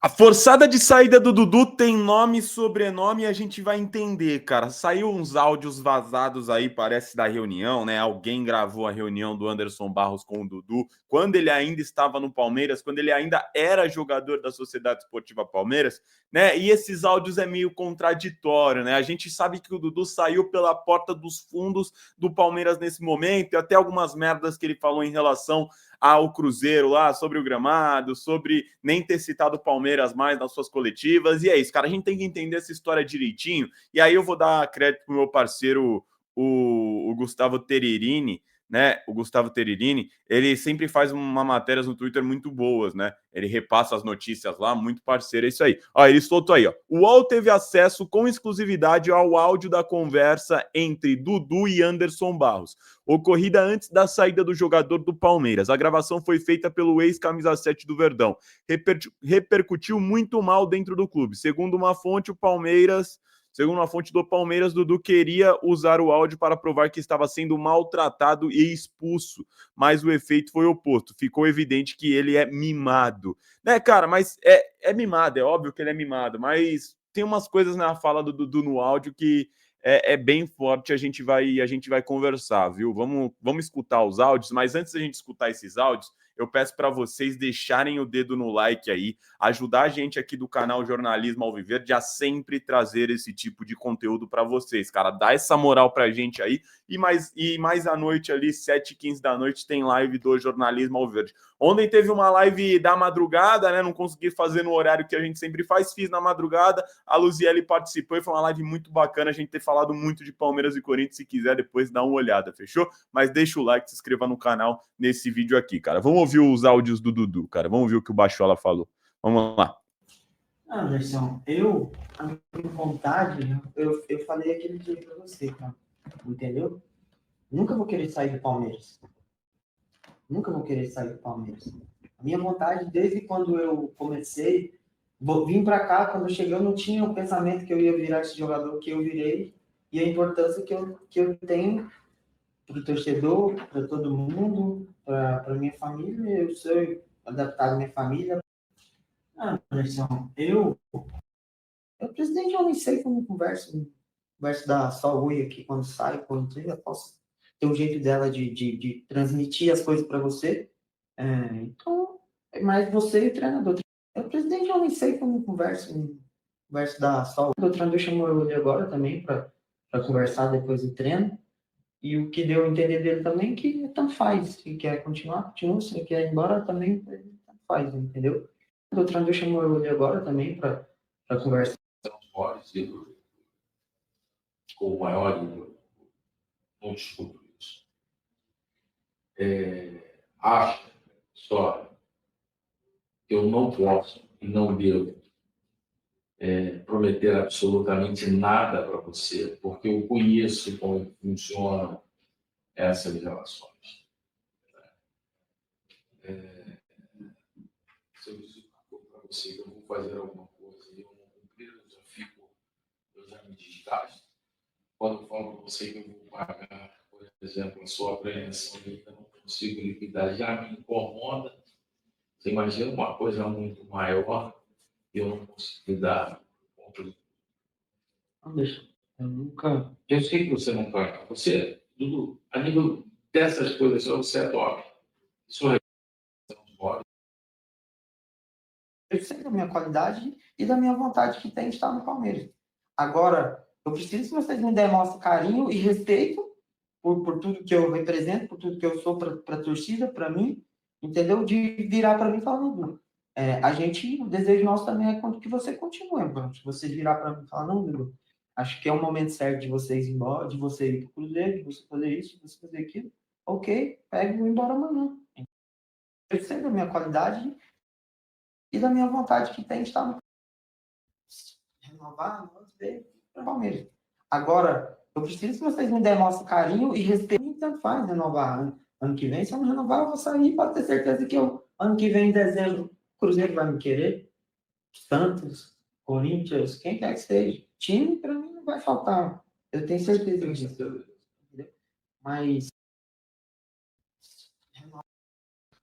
A forçada de saída do Dudu tem nome e sobrenome e a gente vai entender, cara. Saiu uns áudios vazados aí, parece da reunião, né? Alguém gravou a reunião do Anderson Barros com o Dudu quando ele ainda estava no Palmeiras, quando ele ainda era jogador da Sociedade Esportiva Palmeiras, né? E esses áudios é meio contraditório, né? A gente sabe que o Dudu saiu pela porta dos fundos do Palmeiras nesse momento, e até algumas merdas que ele falou em relação ao Cruzeiro lá, sobre o gramado, sobre nem ter citado o Palmeiras mais nas suas coletivas. E é isso, cara. A gente tem que entender essa história direitinho. E aí eu vou dar crédito pro meu parceiro, o Gustavo Teririni, né? O Gustavo Teririni, ele sempre faz uma matérias no Twitter muito boas, né? Ele repassa as notícias lá, muito parceiro, é isso aí. Ó, ele soltou aí, ó. O UOL teve acesso com exclusividade ao áudio da conversa entre Dudu e Anderson Barros, ocorrida antes da saída do jogador do Palmeiras. A gravação foi feita pelo ex-camisa 7 do Verdão. Repercutiu muito mal dentro do clube. Segundo uma fonte, Segundo uma fonte do Palmeiras, Dudu queria usar o áudio para provar que estava sendo maltratado e expulso, mas o efeito foi oposto. Ficou evidente que ele é mimado. Né, cara, mas é mimado, é óbvio que ele é mimado, mas tem umas coisas na fala do Dudu no áudio que é bem forte, a gente vai conversar, viu? Vamos escutar os áudios, mas antes da gente escutar esses áudios, eu peço para vocês deixarem o dedo no like aí, ajudar a gente aqui do canal Jornalismo Alviverde a sempre trazer esse tipo de conteúdo para vocês, cara. Dá essa moral pra gente aí. E mais à noite ali, 7h15 da noite, tem live do Jornalismo Alviverde. Ontem teve uma live da madrugada, né? Não consegui fazer no horário que a gente sempre faz, fiz na madrugada. A Luziele participou e foi uma live muito bacana. A gente ter falado muito de Palmeiras e Corinthians. Se quiser, depois dá uma olhada, fechou? Mas deixa o like, se inscreva no canal nesse vídeo aqui, cara. Vamos ouvir os áudios do Dudu, cara. Vamos ouvir o que o Bachola falou. Vamos lá. Anderson, a minha vontade, eu falei aquele dia pra você, cara. Entendeu? Nunca vou querer sair do Palmeiras. Nunca vou querer sair do Palmeiras. A minha vontade, desde quando eu comecei, vim para cá, quando eu cheguei, eu não tinha o pensamento que eu ia virar esse jogador que eu virei e a importância que eu tenho para o torcedor, para todo mundo, para minha família. Eu sou adaptado à minha família. Anderson, presidente, eu nem sei como converso dar só oi aqui quando sai, quando eu posso ter um jeito dela de transmitir as coisas para você. Então, é mais você e o treinador. O presidente, eu nem sei como converso dar só. O treinador chamou ele agora também para conversar depois do treino. E o que deu a entender dele também é que tanto faz. Se quer continuar, continua. Se quer ir embora, também tanto faz, entendeu? O treinador chamou ele agora também para conversar. Com o maior ídolo, não discuto isso. Acho só que eu não posso e não devo prometer absolutamente nada para você, porque eu conheço como funcionam essas relações. Se eu dizer para você que eu vou fazer alguma coisa e eu não cumprir, eu já me desgasto. Quando eu falo para você que eu vou pagar, por exemplo, a sua apreensão e ainda não consigo liquidar, já me incomoda. Você imagina uma coisa muito maior e eu não consigo dar conta. Deixa. Eu sei que você não paga. Você, Dudu, a nível dessas coisas, você é top. Isso é Eu sei da minha qualidade e da minha vontade que tem de estar no Palmeiras. Agora, eu preciso que vocês me demonstrem carinho e respeito por tudo que eu represento, por tudo que eu sou para a torcida, para mim, entendeu? De virar para mim e falar, não, o desejo nosso também é que você continue, mano. Se você virar para mim e falar, não, Dudu, acho que é o momento certo de vocês ir embora, de você ir para o Cruzeiro, de você fazer isso, de você fazer aquilo. Ok, pega e vou embora amanhã. Eu sei da minha qualidade e da minha vontade que tem de estar no renovar, ver para o Palmeiras. Agora, eu preciso que vocês me demonstrem carinho e respeito. Tanto faz renovar ano que vem. Se eu não renovar, eu vou sair. Pode ter certeza que ano que vem, em dezembro, o Cruzeiro vai me querer. Santos, Corinthians, quem quer que seja. Time, para mim, não vai faltar. Eu tenho certeza disso. Mas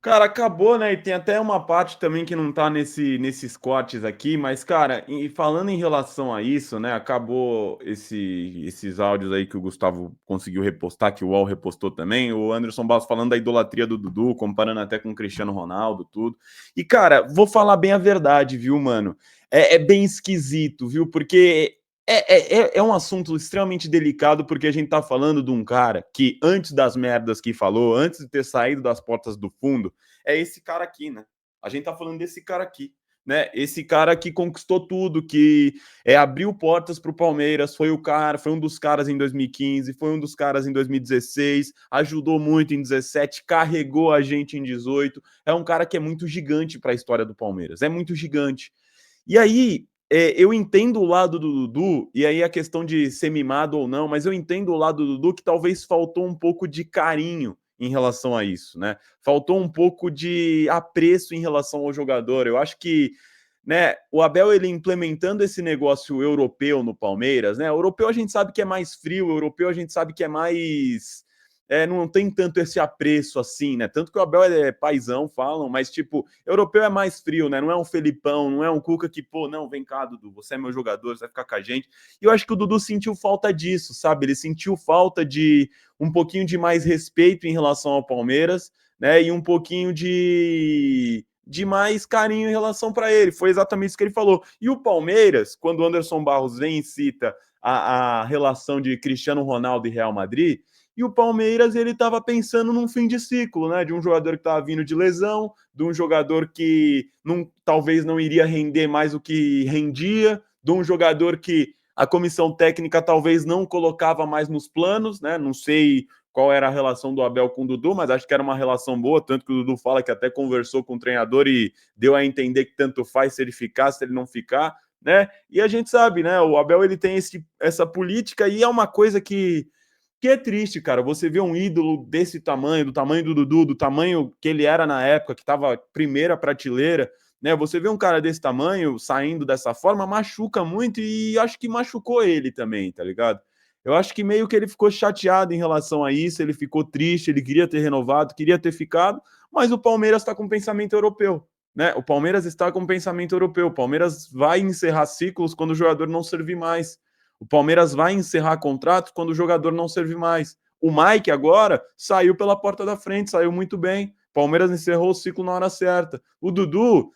Cara, acabou, né? E tem até uma parte também que não tá nesses cortes aqui, mas, cara, e falando em relação a isso, né? Acabou esses áudios aí que o Gustavo conseguiu repostar, que o UOL repostou também. O Anderson Barros falando da idolatria do Dudu, comparando até com o Cristiano Ronaldo, tudo. E, cara, vou falar bem a verdade, viu, mano? É bem esquisito, viu? Porque é um assunto extremamente delicado, porque a gente tá falando de um cara que, antes das merdas que falou, antes de ter saído das portas do fundo, é esse cara aqui, né? A gente tá falando desse cara aqui, né? Esse cara que conquistou tudo, que abriu portas para o Palmeiras, foi o cara, foi um dos caras em 2015, foi um dos caras em 2016, ajudou muito em 17, carregou a gente em 18. É um cara que é muito gigante para a história do Palmeiras, é muito gigante. E aí, eu entendo o lado do Dudu, e aí a questão de ser mimado ou não, mas eu entendo o lado do Dudu que talvez faltou um pouco de carinho em relação a isso, né? Faltou um pouco de apreço em relação ao jogador. Eu acho que, né, o Abel, ele implementando esse negócio europeu no Palmeiras, né? O europeu a gente sabe que é mais frio, o europeu a gente sabe que é mais não tem tanto esse apreço assim, né? Tanto que o Abel é paizão, falam, mas tipo, europeu é mais frio, né? Não é um Felipão, não é um Cuca que, pô, não, vem cá, Dudu, você é meu jogador, você vai ficar com a gente. E eu acho que o Dudu sentiu falta disso, sabe? Ele sentiu falta de um pouquinho de mais respeito em relação ao Palmeiras, né? E um pouquinho de mais carinho em relação para ele. Foi exatamente isso que ele falou. E o Palmeiras, quando o Anderson Barros vem e cita a relação de Cristiano Ronaldo e Real Madrid, e o Palmeiras, ele estava pensando num fim de ciclo, né? De um jogador que estava vindo de lesão, de um jogador que talvez não iria render mais o que rendia, de um jogador que a comissão técnica talvez não colocava mais nos planos, né? Não sei qual era a relação do Abel com o Dudu, mas acho que era uma relação boa, tanto que o Dudu fala que até conversou com o treinador e deu a entender que tanto faz se ele ficar, se ele não ficar, né? E a gente sabe, né? O Abel, ele tem essa política e é uma coisa que é triste, cara. Você vê um ídolo desse tamanho, do tamanho do Dudu, do tamanho que ele era na época, que estava primeira prateleira, né? Você vê um cara desse tamanho saindo dessa forma, machuca muito e acho que machucou ele também, tá ligado? Eu acho que meio que ele ficou chateado em relação a isso, ele ficou triste, ele queria ter renovado, queria ter ficado, mas o Palmeiras está com pensamento europeu, né? O Palmeiras está com pensamento europeu. O Palmeiras vai encerrar ciclos quando o jogador não servir mais. O Palmeiras vai encerrar contrato quando o jogador não serve mais. O Mike agora saiu pela porta da frente, saiu muito bem. O Palmeiras encerrou o ciclo na hora certa. O Dudu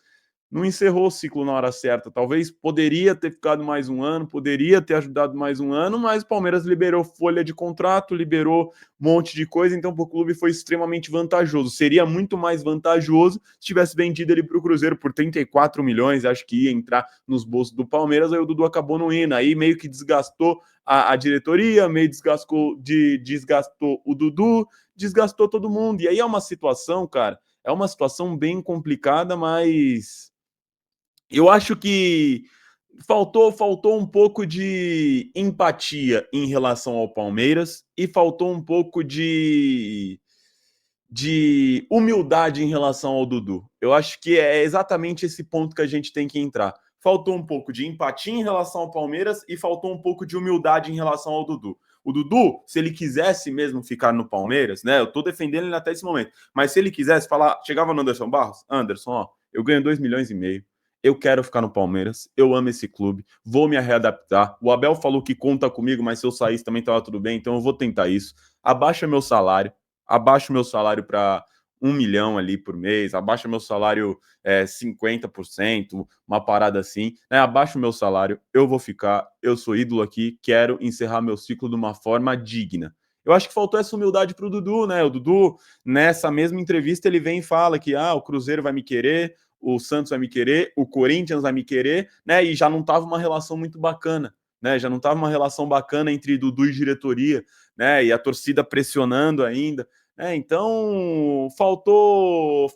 não encerrou o ciclo na hora certa. Talvez poderia ter ficado mais um ano, poderia ter ajudado mais um ano, mas o Palmeiras liberou folha de contrato, liberou um monte de coisa, então para o clube foi extremamente vantajoso. Seria muito mais vantajoso se tivesse vendido ele para o Cruzeiro por 34 milhões, acho que ia entrar nos bolsos do Palmeiras, aí o Dudu acabou não indo, aí meio que desgastou a diretoria, meio desgastou o Dudu, desgastou todo mundo, e aí é uma situação, cara, é uma situação bem complicada, mas eu acho que faltou um pouco de empatia em relação ao Palmeiras e faltou um pouco de humildade em relação ao Dudu. Eu acho que é exatamente esse ponto que a gente tem que entrar. Faltou um pouco de empatia em relação ao Palmeiras e faltou um pouco de humildade em relação ao Dudu. O Dudu, se ele quisesse mesmo ficar no Palmeiras, né? Eu tô defendendo ele até esse momento, mas se ele quisesse falar, chegava no Anderson Barros, Anderson, ó, eu ganho 2,5 milhões. Eu quero ficar no Palmeiras, eu amo esse clube, vou me readaptar. O Abel falou que conta comigo, mas se eu saísse também estava tudo bem, então eu vou tentar isso. Abaixa meu salário, abaixo meu salário para 1 milhão ali por mês, abaixo meu salário 50%, uma parada assim, né? Abaixo meu salário, eu vou ficar, eu sou ídolo aqui, quero encerrar meu ciclo de uma forma digna. Eu acho que faltou essa humildade para o Dudu, né? O Dudu, nessa mesma entrevista, ele vem e fala que o Cruzeiro vai me querer, o Santos vai me querer, o Corinthians vai me querer, né? E já não estava uma relação muito bacana, né? Já não estava uma relação bacana entre Dudu e diretoria, né? E a torcida pressionando ainda. Então faltou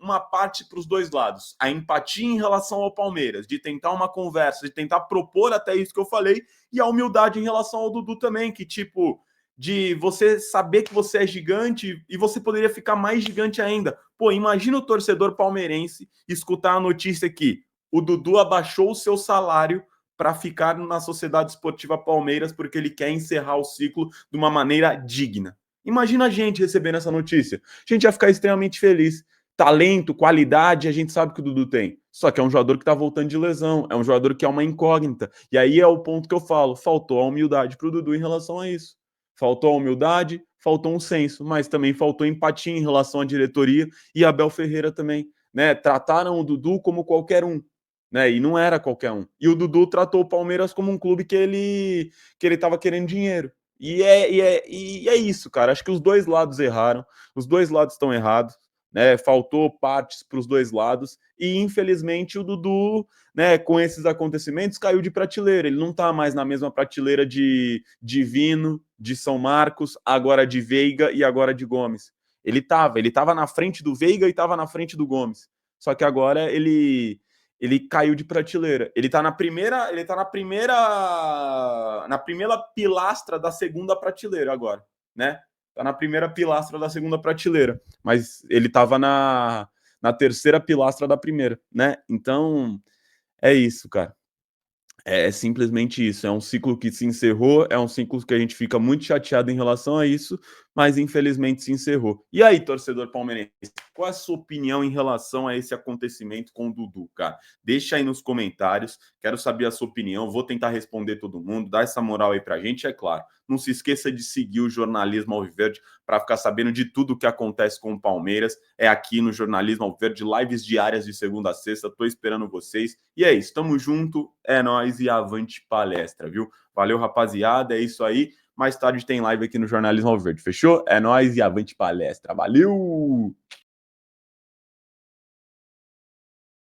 uma parte para os dois lados. A empatia em relação ao Palmeiras, de tentar uma conversa, de tentar propor até isso que eu falei, e a humildade em relação ao Dudu também, que tipo, de você saber que você é gigante e você poderia ficar mais gigante ainda. Pô, imagina o torcedor palmeirense escutar a notícia que o Dudu abaixou o seu salário para ficar na Sociedade Esportiva Palmeiras porque ele quer encerrar o ciclo de uma maneira digna. Imagina a gente recebendo essa notícia. A gente ia ficar extremamente feliz. Talento, qualidade, a gente sabe que o Dudu tem. Só que é um jogador que tá voltando de lesão, é um jogador que é uma incógnita. E aí é o ponto que eu falo, faltou a humildade pro Dudu em relação a isso. Faltou a humildade, faltou um senso, mas também faltou empatia em relação à diretoria e a Abel Ferreira também, né? Trataram o Dudu como qualquer um, né? E não era qualquer um. E o Dudu tratou o Palmeiras como um clube que ele tava querendo dinheiro. E é isso, cara. Acho que os dois lados erraram, os dois lados estão errados, né? Faltou partes para os dois lados e infelizmente o Dudu, né, com esses acontecimentos caiu de prateleira. Ele não tá mais na mesma prateleira de Divino, de São Marcos, agora de Veiga e agora de Gomes. Ele tava na frente do Veiga e tava na frente do Gomes. Só que agora ele caiu de prateleira. Ele tá na primeira pilastra da segunda prateleira agora, né? Tá na primeira pilastra da segunda prateleira, mas ele tava na terceira pilastra da primeira, né? Então, é isso, cara. É simplesmente isso. É um ciclo que se encerrou, é um ciclo que a gente fica muito chateado em relação a isso, mas infelizmente se encerrou. E aí, torcedor palmeirense, qual é a sua opinião em relação a esse acontecimento com o Dudu, cara? Deixa aí nos comentários, quero saber a sua opinião, vou tentar responder todo mundo, dar essa moral aí pra gente, é claro. Não se esqueça de seguir o Jornalismo Alviverde para ficar sabendo de tudo o que acontece com o Palmeiras. É aqui no Jornalismo Alviverde, lives diárias de segunda a sexta. Tô esperando vocês. E é isso, tamo junto, é nóis e avante palestra, viu? Valeu, rapaziada, é isso aí. Mais tarde tem live aqui no Jornalismo Alviverde, fechou? É nóis e avante palestra. Valeu!